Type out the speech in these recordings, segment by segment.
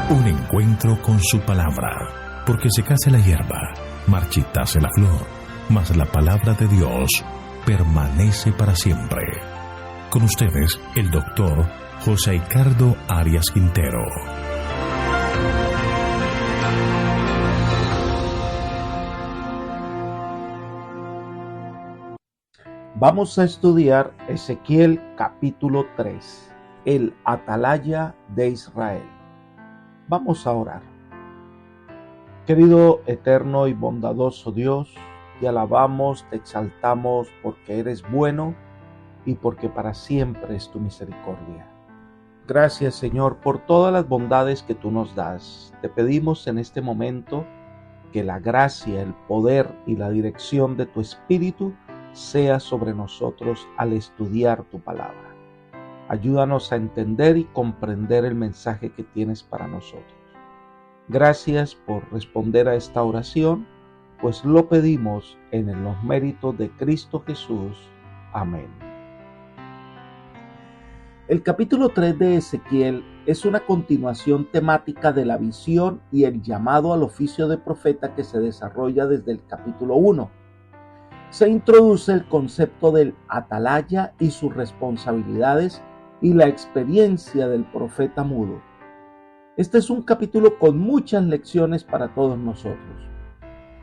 Un encuentro con su palabra, porque secase la hierba, marchitase la flor, mas la palabra de Dios permanece para siempre. Con ustedes, el doctor José Ricardo Arias Quintero. Vamos a estudiar Ezequiel capítulo 3, el atalaya de Israel. Vamos a orar. Querido, eterno y bondadoso Dios, te alabamos, te exaltamos porque eres bueno y porque para siempre es tu misericordia. Gracias, Señor, por todas las bondades que tú nos das. Te pedimos en este momento que la gracia, el poder y la dirección de tu Espíritu sea sobre nosotros al estudiar tu palabra. Ayúdanos a entender y comprender el mensaje que tienes para nosotros. Gracias por responder a esta oración, pues lo pedimos en los méritos de Cristo Jesús. Amén. El capítulo 3 de Ezequiel es una continuación temática de la visión y el llamado al oficio de profeta que se desarrolla desde el capítulo 1. Se introduce el concepto del atalaya y sus responsabilidades y la experiencia del profeta mudo. Este es un capítulo con muchas lecciones para todos nosotros.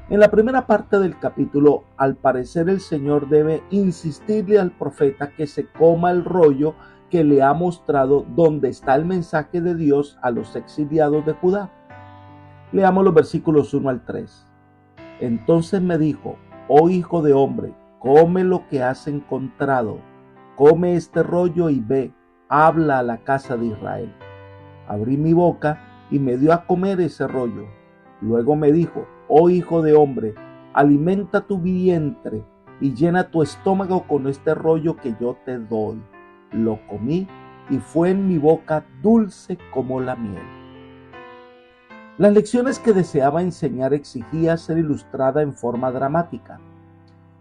En la primera parte del capítulo, al parecer el Señor debe insistirle al profeta que se coma el rollo que le ha mostrado donde está el mensaje de Dios a los exiliados de Judá. Leamos los versículos 1 al 3. Entonces me dijo: oh hijo de hombre, come lo que has encontrado, come este rollo y ve, habla a la casa de Israel. Abrí mi boca y me dio a comer ese rollo. Luego me dijo: oh hijo de hombre, alimenta tu vientre y llena tu estómago con este rollo que yo te doy. Lo comí y fue en mi boca dulce como la miel. Las lecciones que deseaba enseñar exigía ser ilustrada en forma dramática.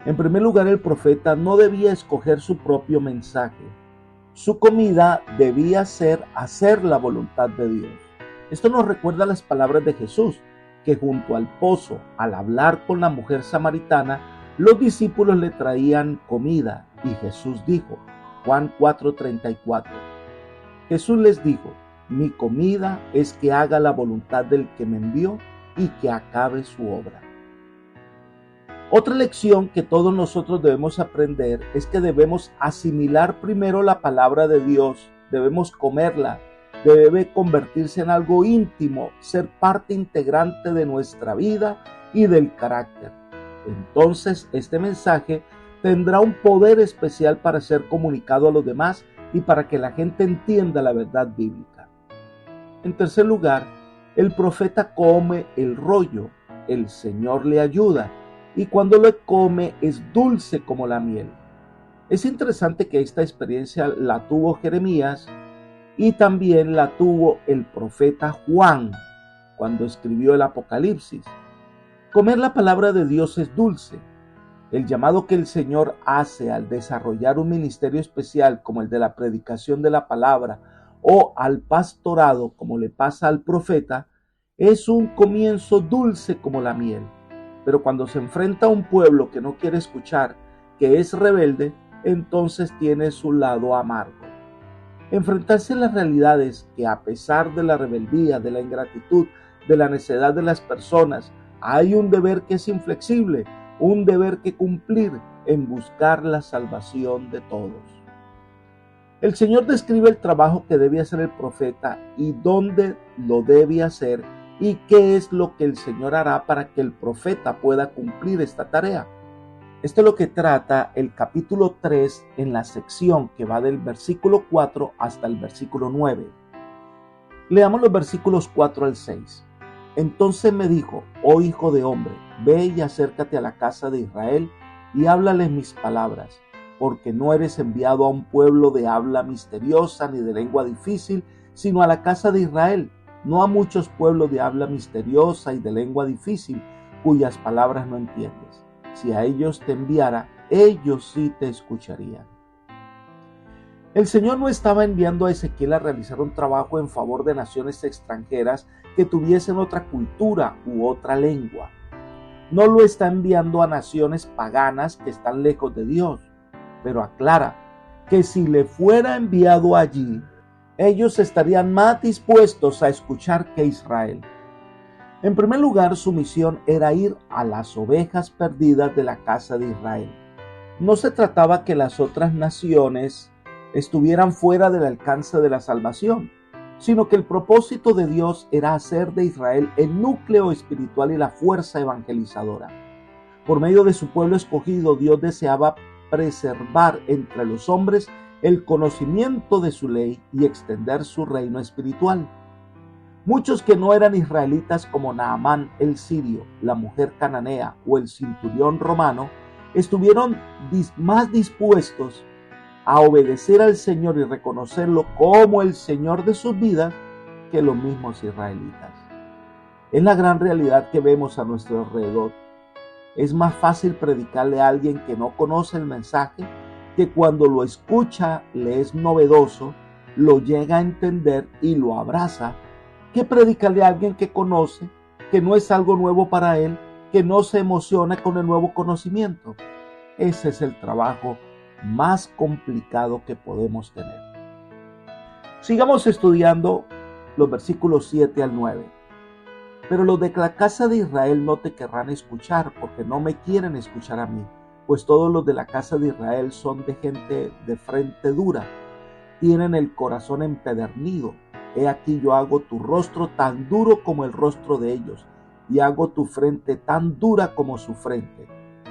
En primer lugar, el profeta no debía escoger su propio mensaje. Su comida debía ser hacer la voluntad de Dios. Esto nos recuerda las palabras de Jesús, que junto al pozo, al hablar con la mujer samaritana, los discípulos le traían comida, y Jesús dijo, Juan 4:34, Jesús les dijo: mi comida es que haga la voluntad del que me envió y que acabe su obra. Otra lección que todos nosotros debemos aprender es que debemos asimilar primero la palabra de Dios, debemos comerla, debe convertirse en algo íntimo, ser parte integrante de nuestra vida y del carácter. Entonces este mensaje tendrá un poder especial para ser comunicado a los demás y para que la gente entienda la verdad bíblica. En tercer lugar, el profeta come el rollo, el Señor le ayuda, y cuando lo come es dulce como la miel. Es interesante que esta experiencia la tuvo Jeremías y también la tuvo el profeta Juan cuando escribió el Apocalipsis. Comer la palabra de Dios es dulce. El llamado que el Señor hace al desarrollar un ministerio especial como el de la predicación de la palabra o al pastorado como le pasa al profeta es un comienzo dulce como la miel. Pero cuando se enfrenta a un pueblo que no quiere escuchar, que es rebelde, entonces tiene su lado amargo. Enfrentarse a las realidades que a pesar de la rebeldía, de la ingratitud, de la necedad de las personas, hay un deber que es inflexible, un deber que cumplir en buscar la salvación de todos. El Señor describe el trabajo que debe hacer el profeta y dónde lo debe hacer y qué es lo que el Señor hará para que el profeta pueda cumplir esta tarea. Esto es lo que trata el capítulo 3 en la sección que va del versículo 4 hasta el versículo 9. Leamos los versículos 4 al 6. Entonces me dijo: oh hijo de hombre, ve y acércate a la casa de Israel y háblales mis palabras, porque no eres enviado a un pueblo de habla misteriosa ni de lengua difícil, sino a la casa de Israel, no a muchos pueblos de habla misteriosa y de lengua difícil, cuyas palabras no entiendes. Si a ellos te enviara, ellos sí te escucharían. El Señor no estaba enviando a Ezequiel a realizar un trabajo en favor de naciones extranjeras que tuviesen otra cultura u otra lengua. No lo está enviando a naciones paganas que están lejos de Dios, pero aclara que si le fuera enviado allí, ellos estarían más dispuestos a escuchar que Israel. En primer lugar, su misión era ir a las ovejas perdidas de la casa de Israel. No se trataba que las otras naciones estuvieran fuera del alcance de la salvación, sino que el propósito de Dios era hacer de Israel el núcleo espiritual y la fuerza evangelizadora. Por medio de su pueblo escogido, Dios deseaba preservar entre los hombres el conocimiento de su ley y extender su reino espiritual. Muchos que no eran israelitas, como Naamán el sirio, la mujer cananea o el centurión romano, estuvieron más dispuestos a obedecer al Señor y reconocerlo como el Señor de sus vidas que los mismos israelitas. Es la gran realidad que vemos a nuestro alrededor. Es más fácil predicarle a alguien que no conoce el mensaje, que cuando lo escucha le es novedoso, lo llega a entender y lo abraza, que predicarle a alguien que conoce, que no es algo nuevo para él, que no se emociona con el nuevo conocimiento. Ese es el trabajo más complicado que podemos tener. Sigamos estudiando los versículos 7 al 9. Pero los de la casa de Israel no te querrán escuchar, porque no me quieren escuchar a mí, pues todos los de la casa de Israel son de gente de frente dura, tienen el corazón empedernido. He aquí yo hago tu rostro tan duro como el rostro de ellos, y hago tu frente tan dura como su frente.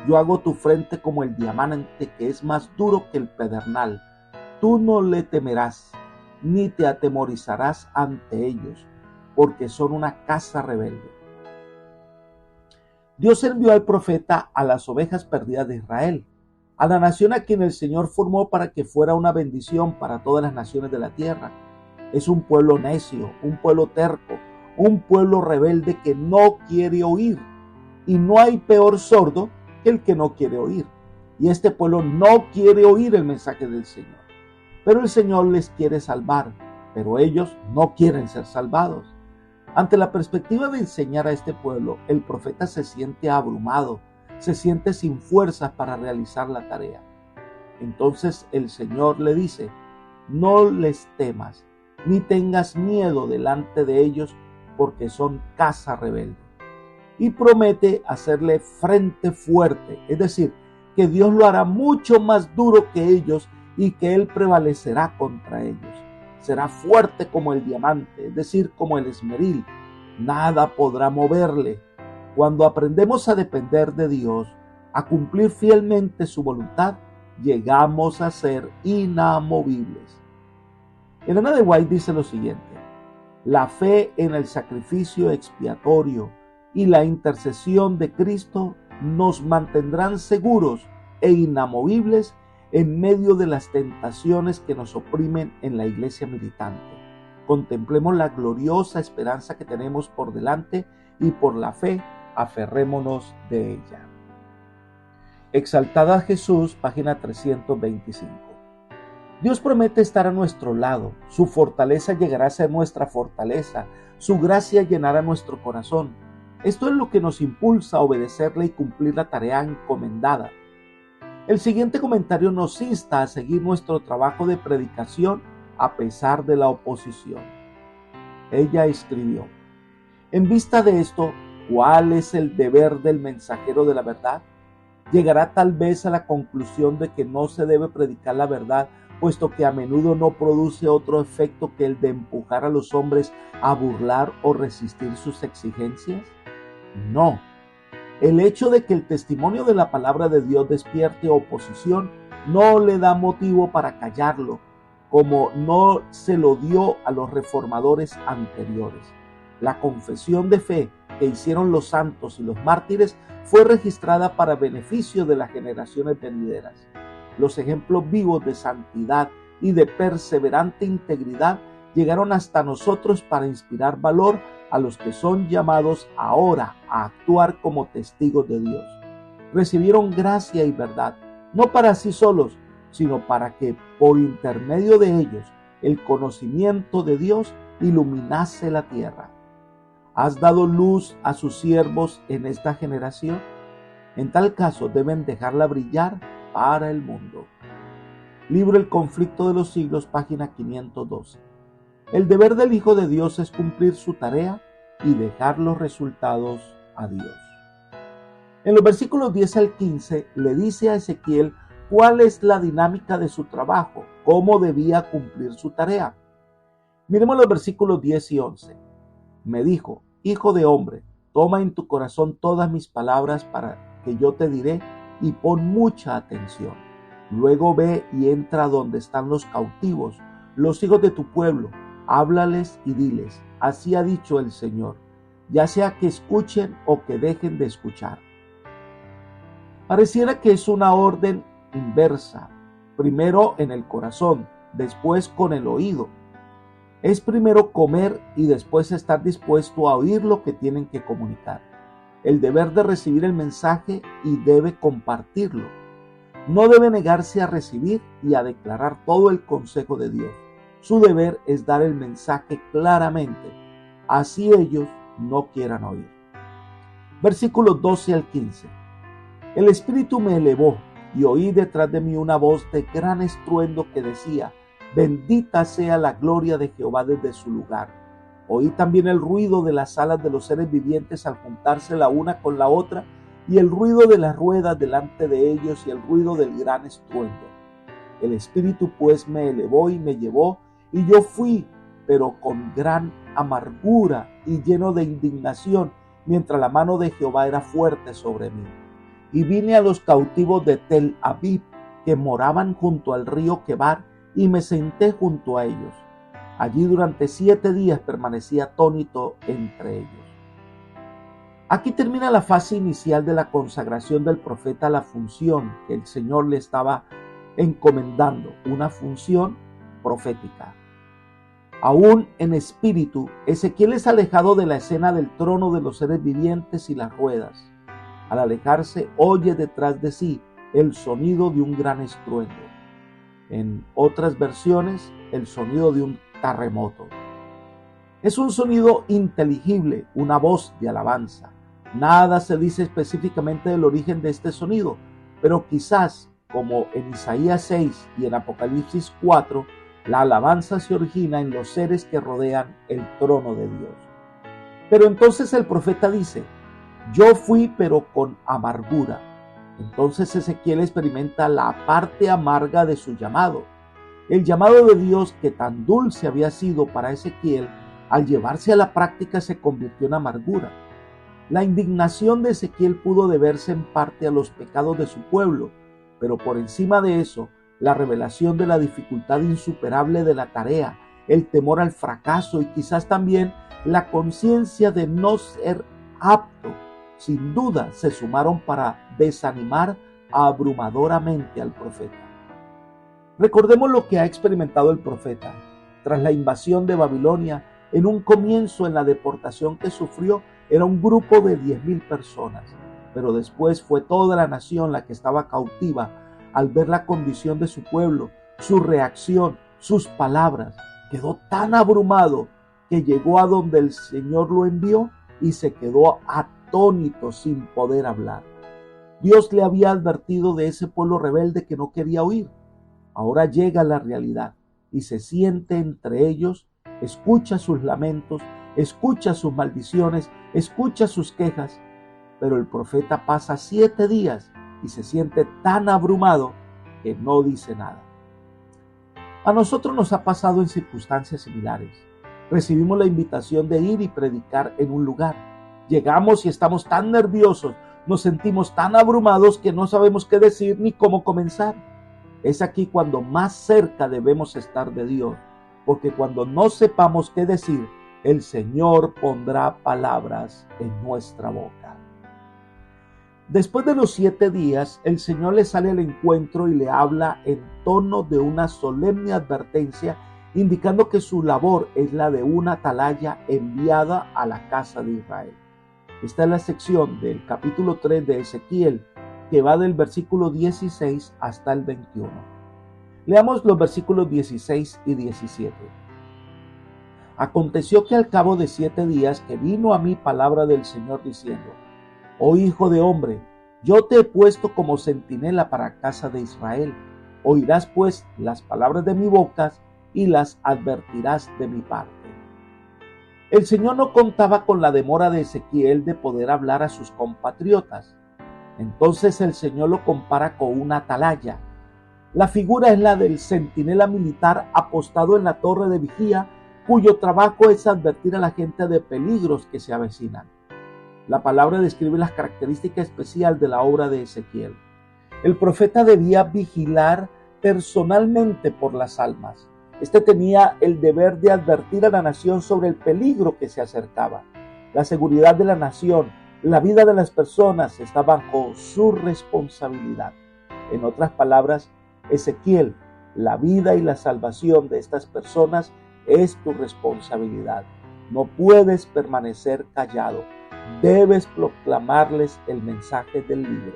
Yo hago tu frente como el diamante, que es más duro que el pedernal. Tú no le temerás, ni te atemorizarás ante ellos, porque son una casa rebelde. Dios envió al profeta a las ovejas perdidas de Israel, a la nación a quien el Señor formó para que fuera una bendición para todas las naciones de la tierra. Es un pueblo necio, un pueblo terco, un pueblo rebelde que no quiere oír. Y no hay peor sordo que el que no quiere oír. Y este pueblo no quiere oír el mensaje del Señor. Pero el Señor les quiere salvar, pero ellos no quieren ser salvados. Ante la perspectiva de enseñar a este pueblo, el profeta se siente abrumado, se siente sin fuerzas para realizar la tarea. Entonces el Señor le dice: no les temas, ni tengas miedo delante de ellos, porque son casa rebelde. Y promete hacerle frente fuerte, es decir, que Dios lo hará mucho más duro que ellos y que Él prevalecerá contra ellos. Será fuerte como el diamante, es decir, como el esmeril. Nada podrá moverle. Cuando aprendemos a depender de Dios, a cumplir fielmente su voluntad, llegamos a ser inamovibles. Elena de White dice lo siguiente: la fe en el sacrificio expiatorio y la intercesión de Cristo nos mantendrán seguros e inamovibles en medio de las tentaciones que nos oprimen en la iglesia militante. Contemplemos la gloriosa esperanza que tenemos por delante y por la fe aferrémonos de ella. Exaltad a Jesús, página 325. Dios promete estar a nuestro lado, su fortaleza llegará a ser nuestra fortaleza, su gracia llenará nuestro corazón. Esto es lo que nos impulsa a obedecerle y cumplir la tarea encomendada. El siguiente comentario nos insta a seguir nuestro trabajo de predicación a pesar de la oposición. Ella escribió: en vista de esto, ¿cuál es el deber del mensajero de la verdad? Llegará tal vez a la conclusión de que no se debe predicar la verdad, puesto que a menudo no produce otro efecto que el de empujar a los hombres a burlar o resistir sus exigencias. No. El hecho de que el testimonio de la palabra de Dios despierte oposición no le da motivo para callarlo, como no se lo dio a los reformadores anteriores. La confesión de fe que hicieron los santos y los mártires fue registrada para beneficio de las generaciones venideras. Los ejemplos vivos de santidad y de perseverante integridad llegaron hasta nosotros para inspirar valor a los que son llamados ahora a actuar como testigos de Dios. Recibieron gracia y verdad, no para sí solos, sino para que por intermedio de ellos el conocimiento de Dios iluminase la tierra. ¿Has dado luz a sus siervos en esta generación? En tal caso deben dejarla brillar para el mundo. Libro El conflicto de los siglos, página 512. El deber del Hijo de Dios es cumplir su tarea y dejar los resultados a Dios. En los versículos 10 al 15 le dice a Ezequiel cuál es la dinámica de su trabajo, cómo debía cumplir su tarea. Miremos los versículos 10 y 11. Me dijo: Hijo de hombre, toma en tu corazón todas mis palabras para que yo te diré y pon mucha atención. Luego ve y entra donde están los cautivos, los hijos de tu pueblo. Háblales y diles: así ha dicho el Señor, ya sea que escuchen o que dejen de escuchar. Pareciera que es una orden inversa, primero en el corazón, después con el oído. Es primero comer y después estar dispuesto a oír lo que tienen que comunicar. El deber de recibir el mensaje y debe compartirlo. No debe negarse a recibir y a declarar todo el consejo de Dios. Su deber es dar el mensaje claramente, así ellos no quieran oír. Versículos 12 al 15. El Espíritu me elevó y oí detrás de mí una voz de gran estruendo que decía: bendita sea la gloria de Jehová desde su lugar. Oí también el ruido de las alas de los seres vivientes al juntarse la una con la otra, y el ruido de las ruedas delante de ellos, y el ruido del gran estruendo. El Espíritu pues me elevó y me llevó, y yo fui, pero con gran amargura y lleno de indignación, mientras la mano de Jehová era fuerte sobre mí. Y vine a los cautivos de Tel Aviv, que moraban junto al río Quebar, y me senté junto a ellos. Allí durante 7 días permanecí atónito entre ellos. Aquí termina la fase inicial de la consagración del profeta a la función que el Señor le estaba encomendando, una función profética. Aún en espíritu, Ezequiel es alejado de la escena del trono de los seres vivientes y las ruedas. Al alejarse, oye detrás de sí el sonido de un gran estruendo. En otras versiones, el sonido de un terremoto. Es un sonido inteligible, una voz de alabanza. Nada se dice específicamente del origen de este sonido, pero quizás, como en Isaías 6 y en Apocalipsis 4, la alabanza se origina en los seres que rodean el trono de Dios. Pero entonces el profeta dice: yo fui pero con amargura. Entonces Ezequiel experimenta la parte amarga de su llamado. El llamado de Dios, que tan dulce había sido para Ezequiel, al llevarse a la práctica se convirtió en amargura. La indignación de Ezequiel pudo deberse en parte a los pecados de su pueblo, pero por encima de eso, la revelación de la dificultad insuperable de la tarea, el temor al fracaso y quizás también la conciencia de no ser apto, sin duda se sumaron para desanimar abrumadoramente al profeta. Recordemos lo que ha experimentado el profeta. Tras la invasión de Babilonia, en un comienzo en la deportación que sufrió, era un grupo de 10,000 personas, pero después fue toda la nación la que estaba cautiva al ver la condición de su pueblo, su reacción, sus palabras. Quedó tan abrumado que llegó a donde el Señor lo envió y se quedó atónito sin poder hablar. Dios le había advertido de ese pueblo rebelde que no quería oír. Ahora llega la realidad y se siente entre ellos, escucha sus lamentos, escucha sus maldiciones, escucha sus quejas, pero el profeta pasa 7 días y se siente tan abrumado que no dice nada. A nosotros nos ha pasado en circunstancias similares. Recibimos la invitación de ir y predicar en un lugar. Llegamos y estamos tan nerviosos, nos sentimos tan abrumados que no sabemos qué decir ni cómo comenzar. Es aquí cuando más cerca debemos estar de Dios, porque cuando no sepamos qué decir, el Señor pondrá palabras en nuestra boca. Después de los 7 días, el Señor le sale al encuentro y le habla en tono de una solemne advertencia, indicando que su labor es la de una atalaya enviada a la casa de Israel. Esta es la sección del capítulo 3 de Ezequiel, que va del versículo 16 hasta el 21. Leamos los versículos 16 y 17. Aconteció que al cabo de 7 días que vino a mí palabra del Señor diciendo: Oh hijo de hombre, yo te he puesto como centinela para casa de Israel. Oirás pues las palabras de mi boca y las advertirás de mi parte. El Señor no contaba con la demora de Ezequiel de poder hablar a sus compatriotas. Entonces el Señor lo compara con una atalaya. La figura es la del centinela militar apostado en la torre de vigía, cuyo trabajo es advertir a la gente de peligros que se avecinan. La palabra describe las características especiales de la obra de Ezequiel. El profeta debía vigilar personalmente por las almas. Este tenía el deber de advertir a la nación sobre el peligro que se acercaba. La seguridad de la nación, la vida de las personas está bajo su responsabilidad. En otras palabras, Ezequiel, la vida y la salvación de estas personas es tu responsabilidad. No puedes permanecer callado. Debes proclamarles el mensaje del libro.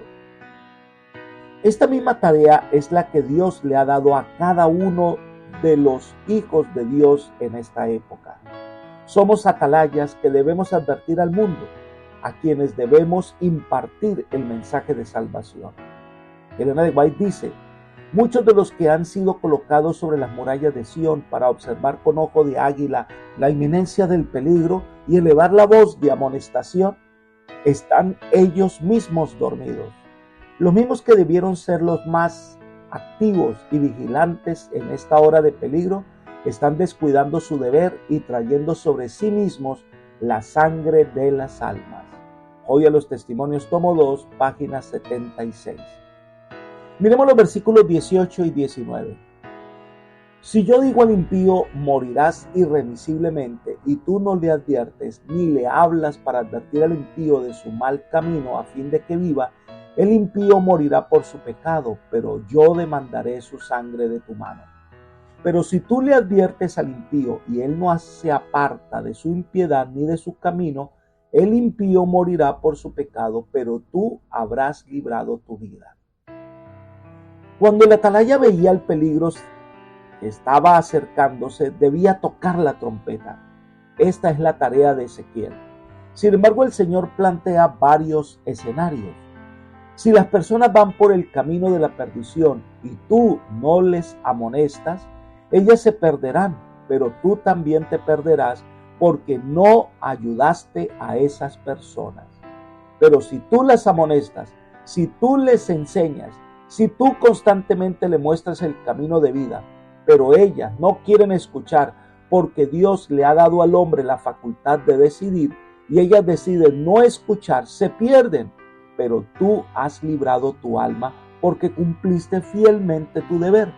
Esta misma tarea es la que Dios le ha dado a cada uno de los hijos de Dios en esta época. Somos atalayas que debemos advertir al mundo, a quienes debemos impartir el mensaje de salvación. Elena de White dice: muchos de los que han sido colocados sobre las murallas de Sión para observar con ojo de águila la inminencia del peligro y elevar la voz de amonestación, están ellos mismos dormidos. Los mismos que debieron ser los más activos y vigilantes en esta hora de peligro, están descuidando su deber y trayendo sobre sí mismos la sangre de las almas. Hoy a los Testimonios, tomo 2, página 76. Miremos los versículos 18 y 19. Si yo digo al impío, morirás irremisiblemente, y tú no le adviertes, ni le hablas para advertir al impío de su mal camino a fin de que viva, el impío morirá por su pecado, pero yo demandaré su sangre de tu mano. Pero si tú le adviertes al impío y él no se aparta de su impiedad ni de su camino, el impío morirá por su pecado, pero tú habrás librado tu vida. Cuando el atalaya veía el peligro que estaba acercándose, debía tocar la trompeta. Esta es la tarea de Ezequiel. Sin embargo, el Señor plantea varios escenarios. Si las personas van por el camino de la perdición y tú no les amonestas, ellas se perderán, pero tú también te perderás porque no ayudaste a esas personas. Pero si tú las amonestas, si tú les enseñas, si tú constantemente le muestras el camino de vida, pero ellas no quieren escuchar porque Dios le ha dado al hombre la facultad de decidir y ellas deciden no escuchar, se pierden. Pero tú has librado tu alma porque cumpliste fielmente tu deber.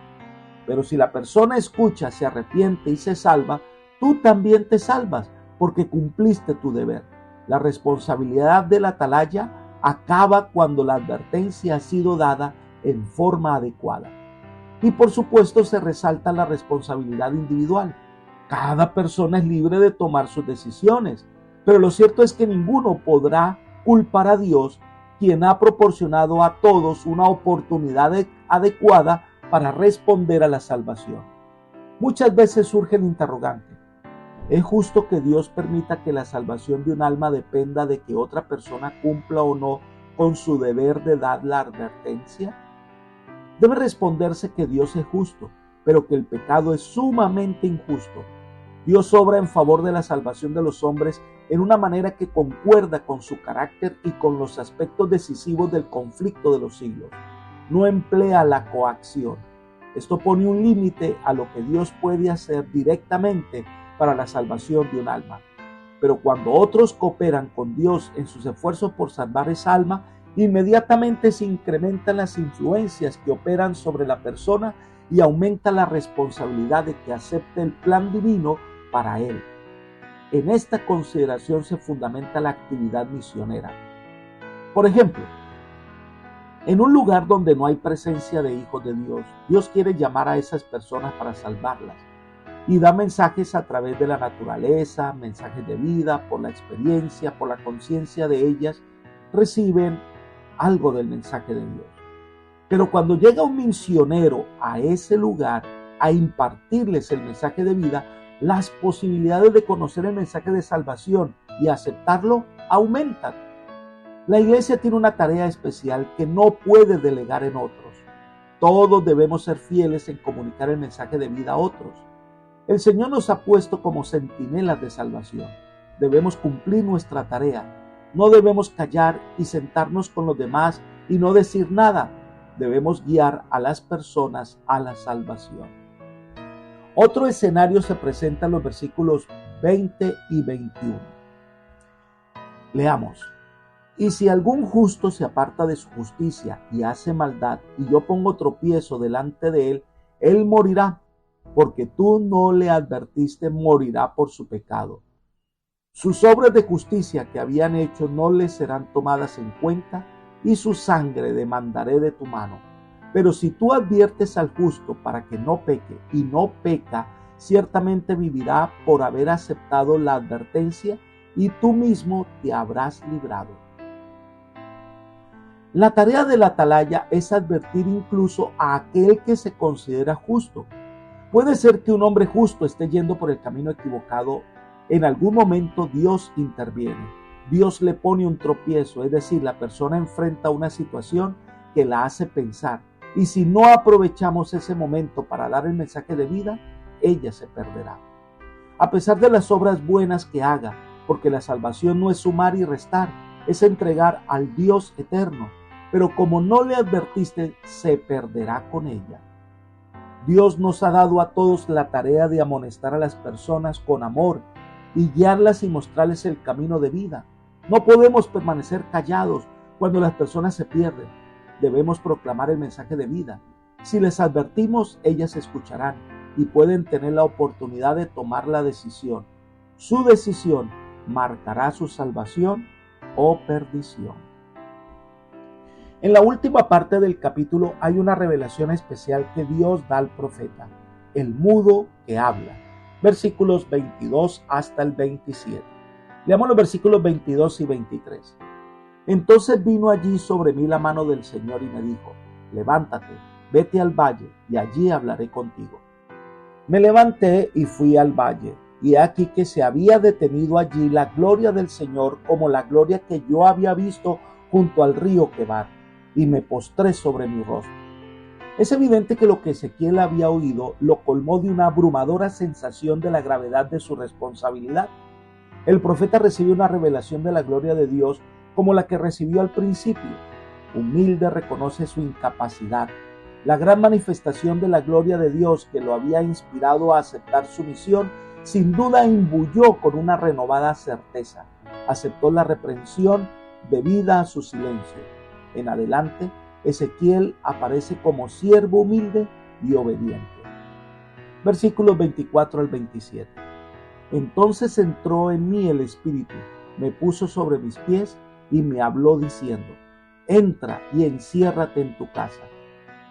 Pero si la persona escucha, se arrepiente y se salva, tú también te salvas porque cumpliste tu deber. La responsabilidad del atalaya acaba cuando la advertencia ha sido dada en forma adecuada. Y por supuesto se resalta la responsabilidad individual. Cada persona es libre de tomar sus decisiones, pero lo cierto es que ninguno podrá culpar a Dios, quien ha proporcionado a todos una oportunidad adecuada para responder a la salvación. Muchas veces surge el interrogante: ¿es justo que Dios permita que la salvación de un alma dependa de que otra persona cumpla o no con su deber de dar la advertencia? Debe responderse que Dios es justo, pero que el pecado es sumamente injusto. Dios obra en favor de la salvación de los hombres en una manera que concuerda con su carácter y con los aspectos decisivos del conflicto de los siglos. No emplea la coacción. Esto pone un límite a lo que Dios puede hacer directamente para la salvación de un alma. Pero cuando otros cooperan con Dios en sus esfuerzos por salvar esa alma, inmediatamente se incrementan las influencias que operan sobre la persona y aumenta la responsabilidad de que acepte el plan divino para él. En esta consideración se fundamenta la actividad misionera. Por ejemplo, en un lugar donde no hay presencia de hijos de Dios, Dios quiere llamar a esas personas para salvarlas y da mensajes a través de la naturaleza, mensajes de vida, por la experiencia, por la conciencia de ellas, reciben algo del mensaje de Dios. Pero cuando llega un misionero a ese lugar a impartirles el mensaje de vida, las posibilidades de conocer el mensaje de salvación y aceptarlo aumentan. La iglesia tiene una tarea especial que no puede delegar en otros. Todos debemos ser fieles en comunicar el mensaje de vida a otros. El Señor nos ha puesto como centinelas de salvación. Debemos cumplir nuestra tarea. No debemos callar y sentarnos con los demás y no decir nada. Debemos guiar a las personas a la salvación. Otro escenario se presenta en los versículos 20 y 21. Leamos. Y si algún justo se aparta de su justicia y hace maldad, y yo pongo tropiezo delante de él, él morirá, porque tú no le advertiste, morirá por su pecado. Sus obras de justicia que habían hecho no les serán tomadas en cuenta, y su sangre demandaré de tu mano. Pero si tú adviertes al justo para que no peque, y no peca, ciertamente vivirá por haber aceptado la advertencia, y tú mismo te habrás librado. La tarea del atalaya es advertir incluso a aquel que se considera justo. Puede ser que un hombre justo esté yendo por el camino equivocado. En algún momento Dios interviene. Dios le pone un tropiezo, es decir, la persona enfrenta una situación que la hace pensar. Y si no aprovechamos ese momento para dar el mensaje de vida, ella se perderá. A pesar de las obras buenas que haga, porque la salvación no es sumar y restar, es entregar al Dios eterno. Pero como no le advertiste, se perderá con ella. Dios nos ha dado a todos la tarea de amonestar a las personas con amor y guiarlas y mostrarles el camino de vida. No podemos permanecer callados cuando las personas se pierden. Debemos proclamar el mensaje de vida. Si les advertimos, ellas escucharán y pueden tener la oportunidad de tomar la decisión. Su decisión marcará su salvación o perdición. En la última parte del capítulo hay una revelación especial que Dios da al profeta, el mudo que habla. Versículos 22 hasta el 27. Leamos los versículos 22 y 23. Entonces vino allí sobre mí la mano del Señor y me dijo, levántate, vete al valle y allí hablaré contigo. Me levanté y fui al valle, y he aquí que se había detenido allí la gloria del Señor como la gloria que yo había visto junto al río Quebar. Y me postré sobre mi rostro. Es evidente que lo que Ezequiel había oído lo colmó de una abrumadora sensación de la gravedad de su responsabilidad. El profeta recibió una revelación de la gloria de Dios como la que recibió al principio. Humilde reconoce su incapacidad. La gran manifestación de la gloria de Dios que lo había inspirado a aceptar su misión, sin duda imbuyó con una renovada certeza. Aceptó la reprensión debida a su silencio. En adelante, Ezequiel aparece como siervo humilde y obediente. Versículos 24 al 27. Entonces entró en mí el Espíritu, me puso sobre mis pies y me habló diciendo, entra y enciérrate en tu casa.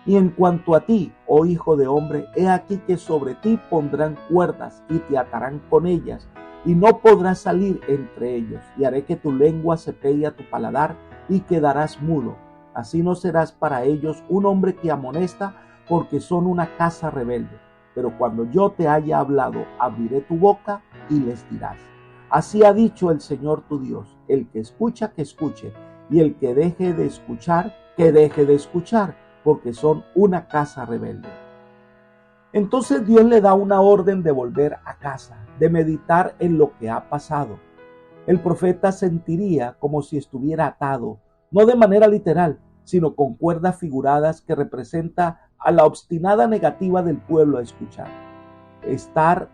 Y en cuanto a ti, oh hijo de hombre, he aquí que sobre ti pondrán cuerdas y te atarán con ellas, y no podrás salir entre ellos, y haré que tu lengua se pegue a tu paladar, y quedarás mudo. Así no serás para ellos un hombre que amonesta, porque son una casa rebelde. Pero cuando yo te haya hablado, abriré tu boca y les dirás. Así ha dicho el Señor tu Dios, el que escucha, que escuche, y el que deje de escuchar, que deje de escuchar, porque son una casa rebelde. Entonces Dios le da una orden de volver a casa, de meditar en lo que ha pasado. El profeta sentiría como si estuviera atado, no de manera literal, sino con cuerdas figuradas que representa a la obstinada negativa del pueblo a escuchar. Estar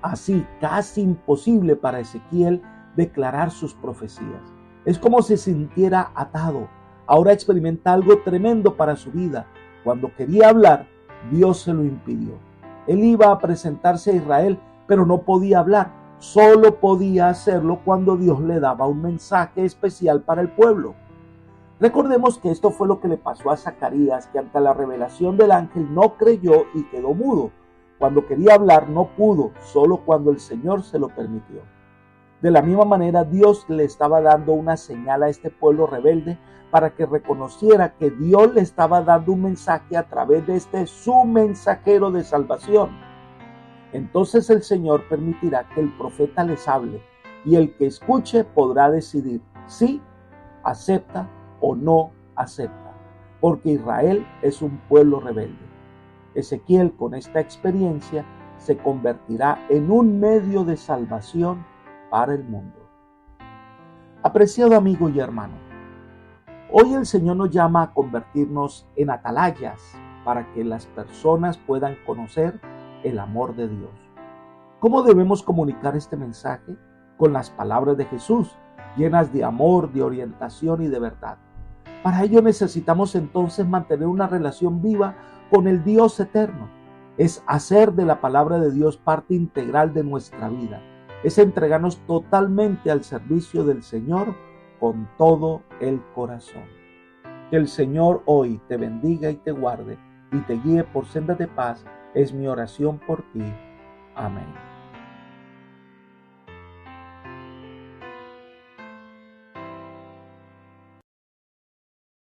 así casi imposible para Ezequiel declarar sus profecías. Es como si se sintiera atado. Ahora experimenta algo tremendo para su vida. Cuando quería hablar, Dios se lo impidió. Él iba a presentarse a Israel, pero no podía hablar. Solo podía hacerlo cuando Dios le daba un mensaje especial para el pueblo. Recordemos que esto fue lo que le pasó a Zacarías, que ante la revelación del ángel no creyó y quedó mudo. Cuando quería hablar no pudo, solo cuando el Señor se lo permitió. De la misma manera, Dios le estaba dando una señal a este pueblo rebelde para que reconociera que Dios le estaba dando un mensaje a través de su mensajero de salvación. Entonces el Señor permitirá que el profeta les hable y el que escuche podrá decidir si acepta o no acepta, porque Israel es un pueblo rebelde. Ezequiel, con esta experiencia, se convertirá en un medio de salvación para el mundo. Apreciado amigo y hermano, hoy el Señor nos llama a convertirnos en atalayas para que las personas puedan conocer el amor de Dios. ¿Cómo debemos comunicar este mensaje? Con las palabras de Jesús, llenas de amor, de orientación y de verdad. Para ello necesitamos entonces mantener una relación viva con el Dios eterno. Es hacer de la palabra de Dios parte integral de nuestra vida. Es entregarnos totalmente al servicio del Señor con todo el corazón. Que el Señor hoy te bendiga y te guarde y te guíe por sendas de paz, es mi oración por ti. Amén.